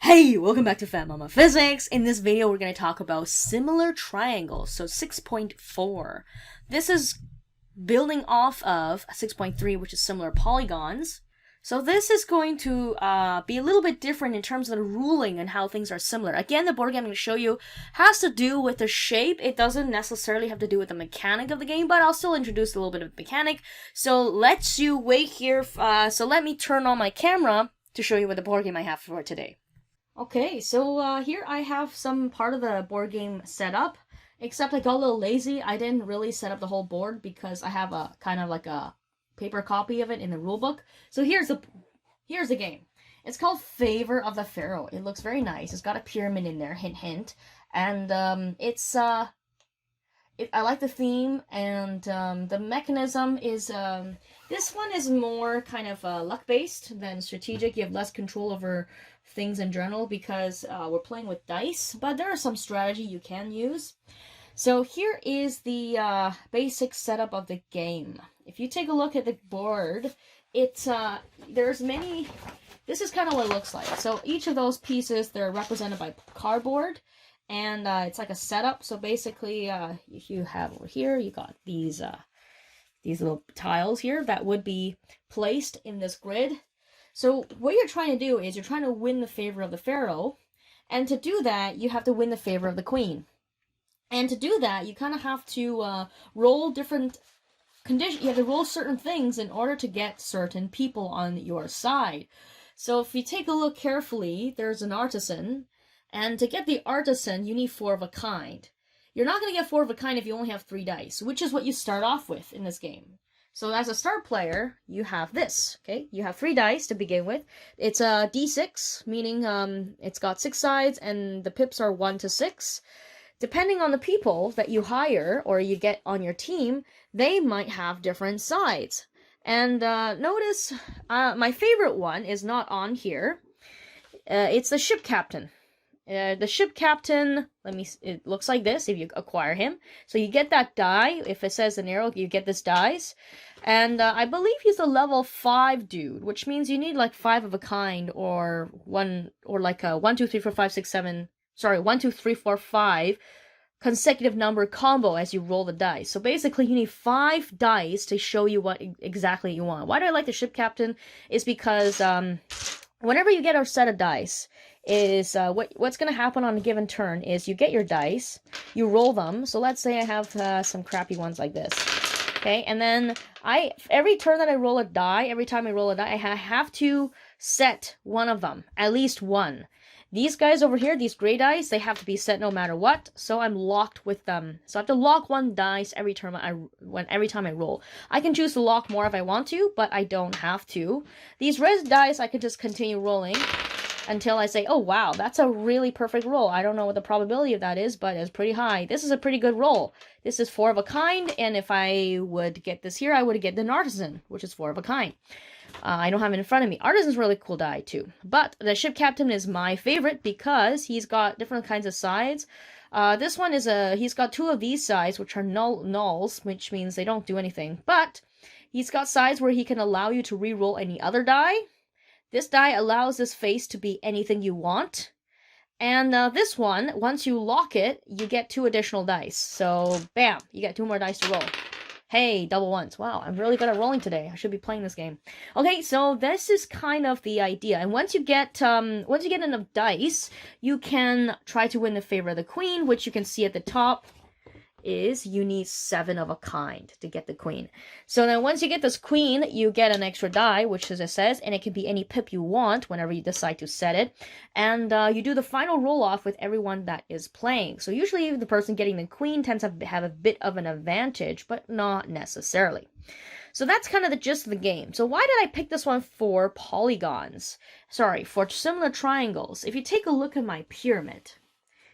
Hey, welcome back to Fat Mama Physics. In this video, we're going to talk about similar triangles, so 6.4. This is building off of 6.3, which is similar polygons. So this is going to be a little bit different in terms of the ruling and how things are similar. Again, the board game I'm going to show you has to do with the shape. It doesn't necessarily have to do with the mechanic of the game, but I'll still introduce a little bit of mechanic. So let's you wait here. So let me turn on my camera to show you what the board game I have for today. Okay, so here I have some part of the board game set up, except I got a little lazy. I didn't really set up the whole board because I have a kind of like a paper copy of it in the rulebook. So here's the game. It's called Favor of the Pharaoh. It looks very nice. It's got a pyramid in there, hint hint, and I like the theme, and the mechanism is this one is more kind of luck based than strategic. You have less control over things in general because we're playing with dice, but there are some strategy you can use. So here is the basic setup of the game. If you take a look at the board, there's many. This is kind of what it looks like. So each of those pieces, they're represented by cardboard. And it's like a setup. So basically, if you have over here, you got these little tiles here that would be placed in this grid. So what you're trying to do is you're trying to win the favor of the pharaoh, and to do that, you have to win the favor of the queen. And to do that, you kind of have to roll different conditions. You have to roll certain things in order to get certain people on your side. So if you take a look carefully, there's an artisan. And to get the artisan, you need 4 of a kind. You're not going to get 4 of a kind if you only have 3 dice, which is what you start off with in this game. So as a start player, you have this, okay? You have 3 dice to begin with. It's a d6, meaning it's got 6 sides, and the pips are 1 to 6. Depending on the people that you hire or you get on your team, they might have different sides. And notice my favorite one is not on here. It's the ship captain. The ship captain, it looks like this if you acquire him. So you get that die. If it says an arrow, you get this dice. And I believe he's a level 5 dude, which means you need like 5 of a kind or like a 1, 2, 3, 4, 5, 6, 7, sorry, 1, 2, 3, 4, 5 consecutive number combo as you roll the dice. So basically you need 5 dice to show you what exactly you want. Why do I like the ship captain is because whenever you get a set of dice, is what's going to happen on a given turn is you get your dice, you roll them. So let's say I have some crappy ones like this. Okay, and then every turn that I roll a die, every time I roll a die, I have to set one of them, at least one. These guys over here, these gray dice, they have to be set no matter what, so I'm locked with them. So I have to lock one dice every time I roll. I can choose to lock more if I want to, but I don't have to. These red dice, I can just continue rolling until I say, oh wow, that's a really perfect roll. I don't know what the probability of that is, but it's pretty high. This is a pretty good roll. This is 4 of a kind, and if I would get this here, I would get an artisan, which is 4 of a kind. I don't have it in front of me. Artisan's really cool die too. But the ship captain is my favorite because he's got different kinds of sides. This one is he's got 2 of these sides, which are nulls, which means they don't do anything. But he's got sides where he can allow you to re-roll any other die. This die allows this face to be anything you want. And this one, once you lock it, you get 2 additional dice. So, bam, you get 2 more dice to roll. Hey, double ones. Wow, I'm really good at rolling today. I should be playing this game. Okay, so this is kind of the idea. And once you get enough dice, you can try to win the favor of the queen, which you can see at the top is you need 7 of a kind to get the queen. So then once you get this queen, you get an extra die, which as it says, and it can be any pip you want whenever you decide to set it. And you do the final roll off with everyone that is playing. So usually the person getting the queen tends to have a bit of an advantage, but not necessarily. So that's kind of the gist of the game. So why did I pick this one for polygons? Sorry, for similar triangles. If you take a look at my pyramid,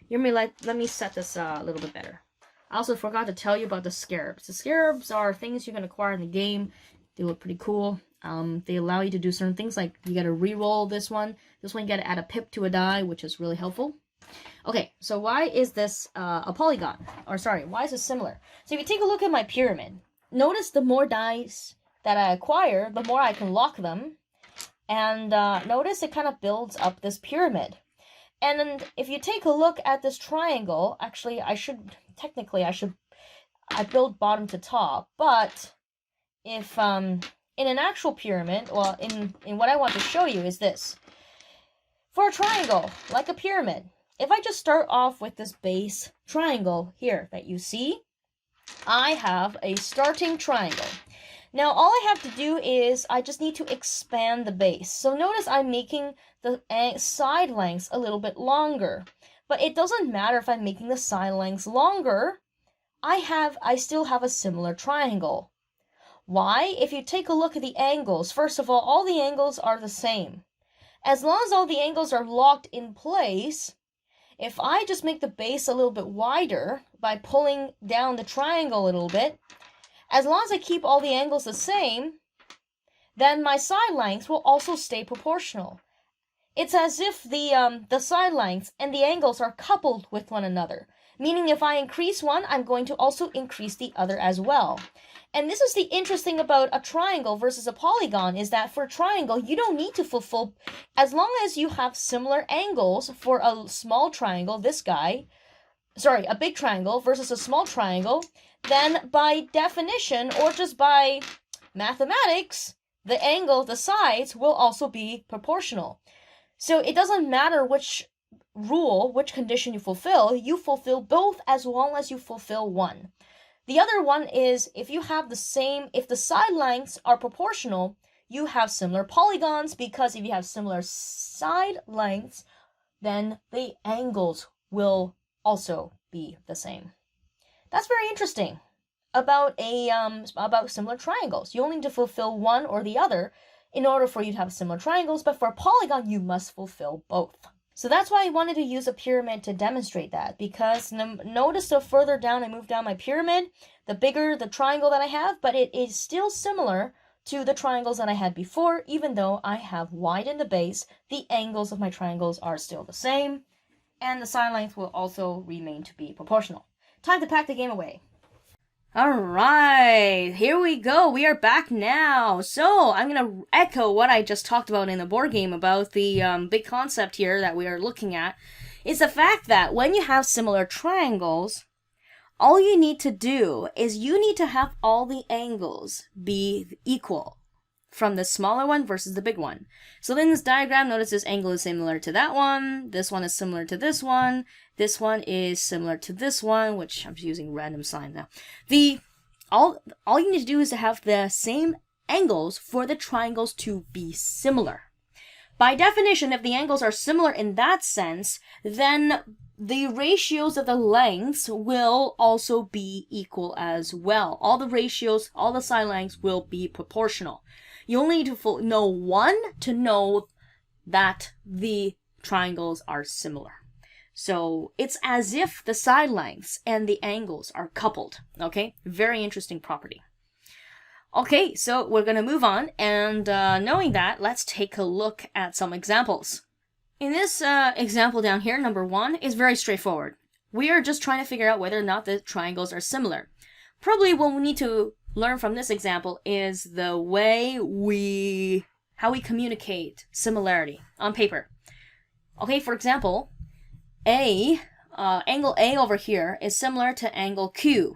let me set this a little bit better. I also forgot to tell you about the scarabs. The scarabs are things you can acquire in the game. They look pretty cool. They allow you to do certain things, like you gotta re-roll this one. This one you gotta add a pip to a die, which is really helpful. Okay, so why is this a polygon? Or sorry, why is it similar? So if you take a look at my pyramid, notice the more dice that I acquire, the more I can lock them. And notice it kind of builds up this pyramid. And then if you take a look at this triangle, actually I build bottom to top, but if in an actual pyramid, well, in what I want to show you is this. For a triangle, like a pyramid, if I just start off with this base triangle here that you see, I have a starting triangle. Now all I have to do is I just need to expand the base. So notice I'm making the side lengths a little bit longer, but it doesn't matter if I'm making the side lengths longer. I still have a similar triangle. Why? If you take a look at the angles, first of all the angles are the same. As long as all the angles are locked in place, if I just make the base a little bit wider by pulling down the triangle a little bit, as long as I keep all the angles the same, then my side lengths will also stay proportional. It's as if the side lengths and the angles are coupled with one another, meaning if I increase one, I'm going to also increase the other as well. And this is the interesting about a triangle versus a polygon, is that for a triangle, you don't need to fulfill, as long as you have similar angles for a small triangle, a big triangle versus a small triangle, then by definition, or just by mathematics, the sides will also be proportional. So it doesn't matter which condition you fulfill both as long as you fulfill one. The other one is if the side lengths are proportional, you have similar polygons, because if you have similar side lengths, then the angles will also be the same. That's very interesting about similar triangles. You only need to fulfill one or the other in order for you to have similar triangles, but for a polygon, you must fulfill both. So that's why I wanted to use a pyramid to demonstrate that, because notice the further down I move down my pyramid, the bigger the triangle that I have, but it is still similar to the triangles that I had before. Even though I have widened the base, the angles of my triangles are still the same, and the side length will also remain to be proportional. Time to pack the game away. Alright, here we go. We are back now. So, I'm going to echo what I just talked about in the board game about the big concept here that we are looking at. Is the fact that when you have similar triangles, all you need to do is you need to have all the angles be equal from the smaller one versus the big one. So in this diagram, notice this angle is similar to that one is similar to this one is similar to this one, which I'm just using random signs now. All you need to do is to have the same angles for the triangles to be similar. By definition, if the angles are similar in that sense, then the ratios of the lengths will also be equal as well. All the ratios, all the side lengths will be proportional. You only need to know one to know that the triangles are similar. So it's as if the side lengths and the angles are coupled. Okay, very interesting property. Okay, so we're going to move on, and knowing that, let's take a look at some examples. In this example down here, number 1 is very straightforward. We are just trying to figure out whether or not the triangles are similar. Probably what we need to learn from this example is the way how we communicate similarity on paper. Okay, for example, angle A over here is similar to angle Q,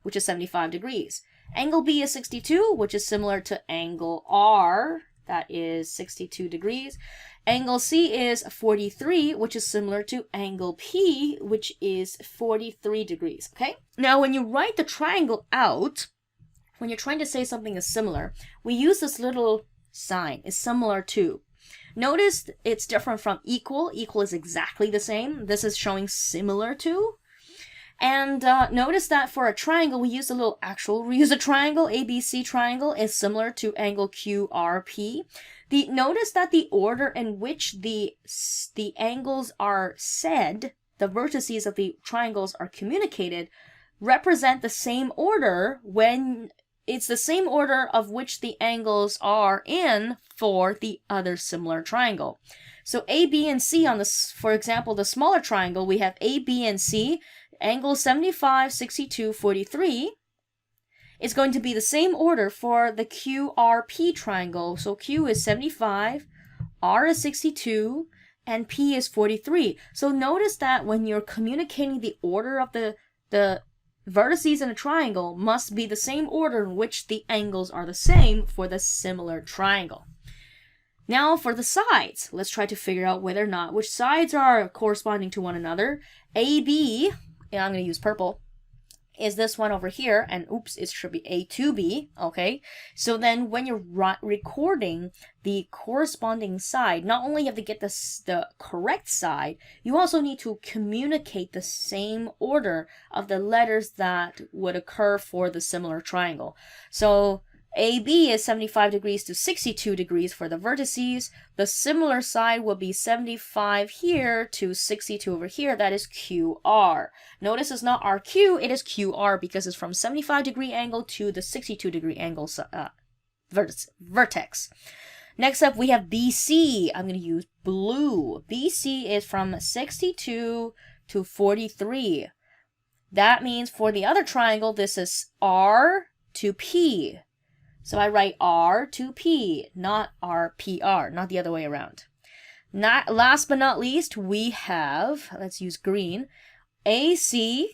which is 75 degrees. Angle B is 62, which is similar to angle R, that is 62 degrees. Angle C is 43, which is similar to angle P, which is 43 degrees, okay? Now, when you write the triangle out, when you're trying to say something is similar, we use this little sign, is similar to. Notice it's different from equal. Equal is exactly the same. This is showing similar to. And notice that for a triangle, we use a triangle. ABC triangle is similar to angle QRP. Notice that the order in which the angles are said, the vertices of the triangles are communicated, represent the same order when it's the same order of which the angles are in for the other similar triangle. So A, B, and C on this, for example, the smaller triangle, we have A, B, and C. Angle 75, 62, 43 is going to be the same order for the QRP triangle. So Q is 75, R is 62, and P is 43. So notice that when you're communicating the order of the vertices in a triangle must be the same order in which the angles are the same for the similar triangle. Now for the sides, let's try to figure out whether or not which sides are corresponding to one another. AB, and I'm going to use purple, is this one over here, and oops, it should be A2B, okay? So then when you're recording the corresponding side, not only you have to get the correct side, you also need to communicate the same order of the letters that would occur for the similar triangle. So AB is 75 degrees to 62 degrees for the vertices. The similar side will be 75 here to 62 over here. That is QR. Notice it's not RQ, it is QR because it's from 75 degree angle to the 62 degree angle vertex. Next up, we have BC. I'm going to use blue. BC is from 62 to 43. That means for the other triangle, this is R to P. So I write R to P, not RPR, not the other way around. Last but not least, we have, let's use green, AC,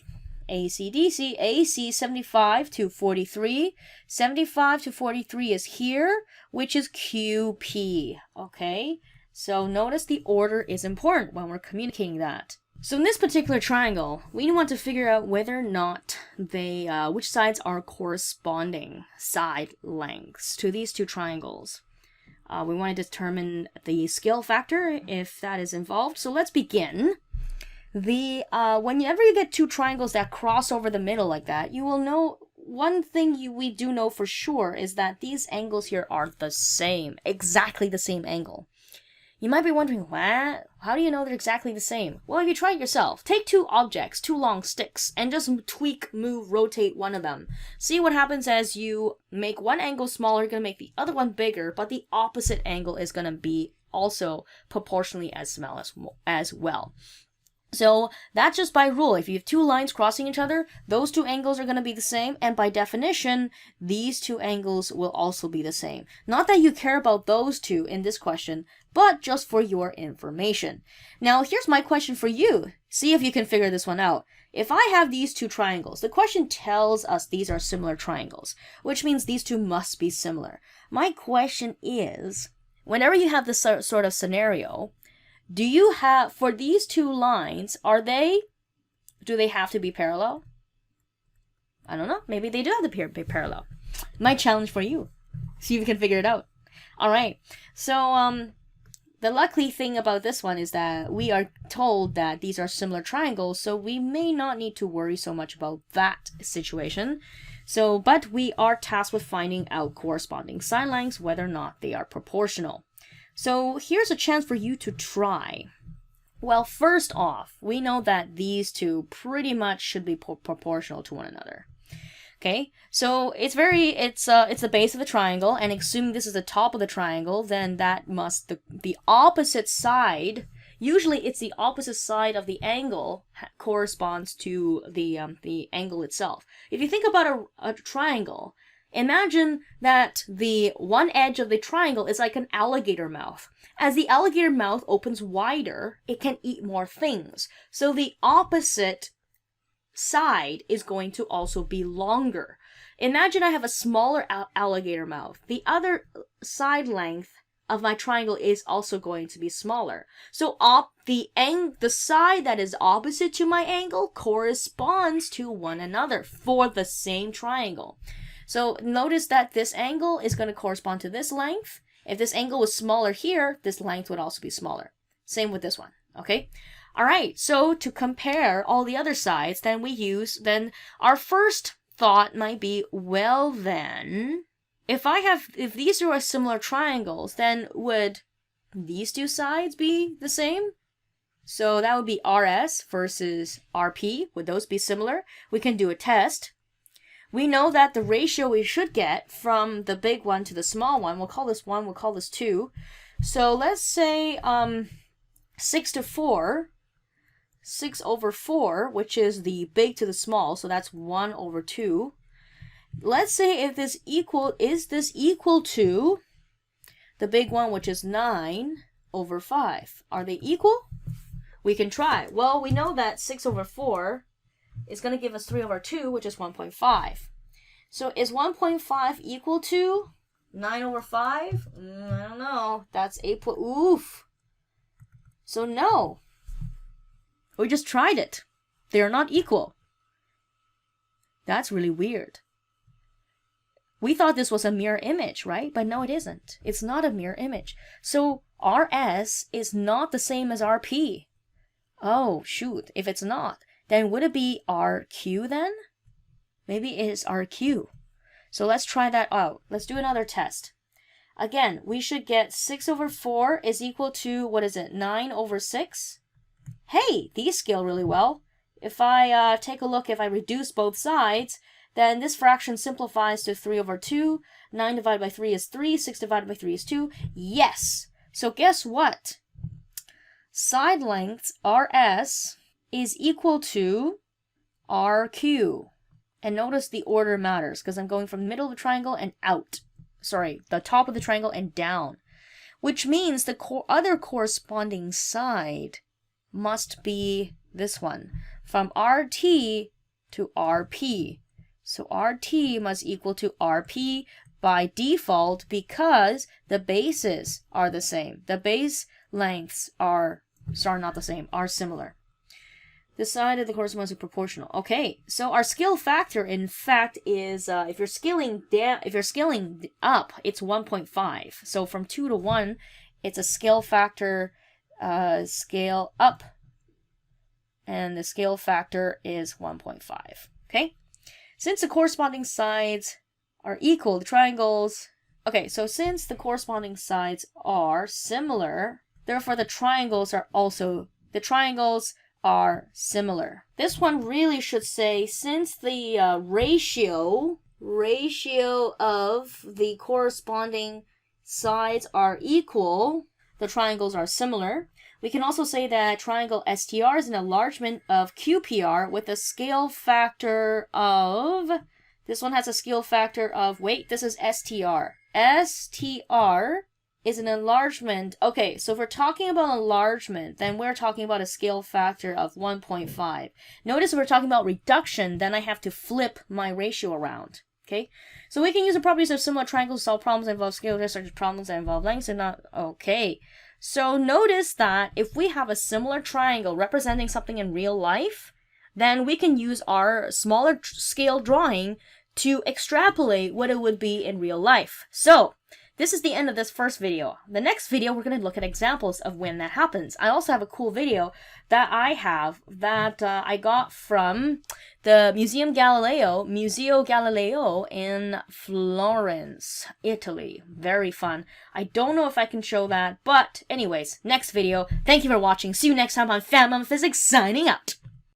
ACDC, AC 75 to 43. 75 to 43 is here, which is QP, okay? So notice the order is important when we're communicating that. So in this particular triangle, we want to figure out whether or not they, which sides are corresponding side lengths to these two triangles. We want to determine the scale factor if that is involved. So let's begin. Whenever you get two triangles that cross over the middle like that, you will know one thing we do know for sure is that these angles here are the same, exactly the same angle. You might be wondering, what? How do you know they're exactly the same? Well, if you try it yourself, take two objects, two long sticks, and just tweak, move, rotate one of them. See what happens as you make one angle smaller, you're going to make the other one bigger, but the opposite angle is going to be also proportionally as small as well. So that's just by rule. If you have two lines crossing each other, those two angles are going to be the same, and by definition, these two angles will also be the same. Not that you care about those two in this question, but just for your information. Now, here's my question for you. See if you can figure this one out. If I have these two triangles, the question tells us these are similar triangles, which means these two must be similar. My question is, whenever you have this sort of scenario, do you have, for these two lines, do they have to be parallel? I don't know. Maybe they do have to be parallel. My challenge for you. See if you can figure it out. All right. So, the lucky thing about this one is that we are told that these are similar triangles, so we may not need to worry so much about that situation. So, but we are tasked with finding out corresponding side lengths, whether or not they are proportional. So here's a chance for you to try. Well, first off, we know that these two pretty much should be proportional to one another. Okay, so it's the base of the triangle, and assuming this is the top of the triangle, then that must the opposite side. Usually, it's the opposite side of the angle corresponds to the angle itself. If you think about a triangle, imagine that the one edge of the triangle is like an alligator mouth. As the alligator mouth opens wider, it can eat more things. So the opposite side is going to also be longer. Imagine I have a smaller alligator mouth. The other side length of my triangle is also going to be smaller. So the side that is opposite to my angle corresponds to one another for the same triangle. So notice that this angle is going to correspond to this length. If this angle was smaller here, this length would also be smaller. Same with this one, okay? All right, so to compare all the other sides, then our first thought might be, well then, if these are similar triangles, then would these two sides be the same? So that would be RS versus RP. Would those be similar? We can do a test. We know that the ratio we should get from the big one to the small one, we'll call this 1, we'll call this 2. So let's say 6 to 4, 6 over 4, which is the big to the small, so that's 1 over 2. Let's say if is this equal to the big one, which is 9, over 5. Are they equal? We can try. Well, we know that 6 over 4 is going to give us 3 over 2, which is 1.5. So is 1.5 equal to 9 over 5? I don't know. That's 8. Oof. So no. We just tried it. They are not equal. That's really weird. We thought this was a mirror image, right? But no, it isn't. It's not a mirror image. So RS is not the same as RP. Oh, shoot. If it's not, then would it be RQ then? Maybe it is RQ. So let's try that out. Let's do another test. Again, we should get 6 over 4 is equal to, what is it, 9 over 6? Hey, these scale really well. If I take a look, if I reduce both sides, then this fraction simplifies to 3 over 2. 9 divided by 3 is 3. 6 divided by 3 is 2. Yes! So guess what? Side lengths RS is equal to RQ. And notice the order matters because I'm going from the middle of the triangle and out. Sorry, the top of the triangle and down. Which means the other corresponding side must be this one. From RT to RP. So RT must equal to RP by default because the bases are the same. The base lengths are not the same, are similar. The side of the corresponds to proportional. Okay, so our scale factor, in fact, is if you're scaling up, it's 1.5. So from 2 to 1, it's a scale factor scale up, and the scale factor is 1.5. Okay, since the corresponding sides are equal, the triangles. Okay, so since the corresponding sides are similar, therefore the triangles are similar. This one really should say, since the ratio of the corresponding sides are equal, the triangles are similar. We can also say that triangle STR is an enlargement of QPR with a scale factor of, this one has a scale factor of, wait, this is STR. STR is an enlargement. Okay, so if we're talking about enlargement, then we're talking about a scale factor of 1.5. Notice if we're talking about reduction, then I have to flip my ratio around. Okay, so we can use the properties of similar triangles to solve problems that involve scale, such as problems that involve lengths and not. Okay, so notice that if we have a similar triangle representing something in real life, then we can use our smaller scale drawing to extrapolate what it would be in real life. So this is the end of this first video. The next video, we're going to look at examples of when that happens. I also have a cool video that I have that I got from the Museo Galileo in Florence, Italy. Very fun. I don't know if I can show that, but anyways, next video. Thank you for watching. See you next time on Fat Mama Physics, signing out.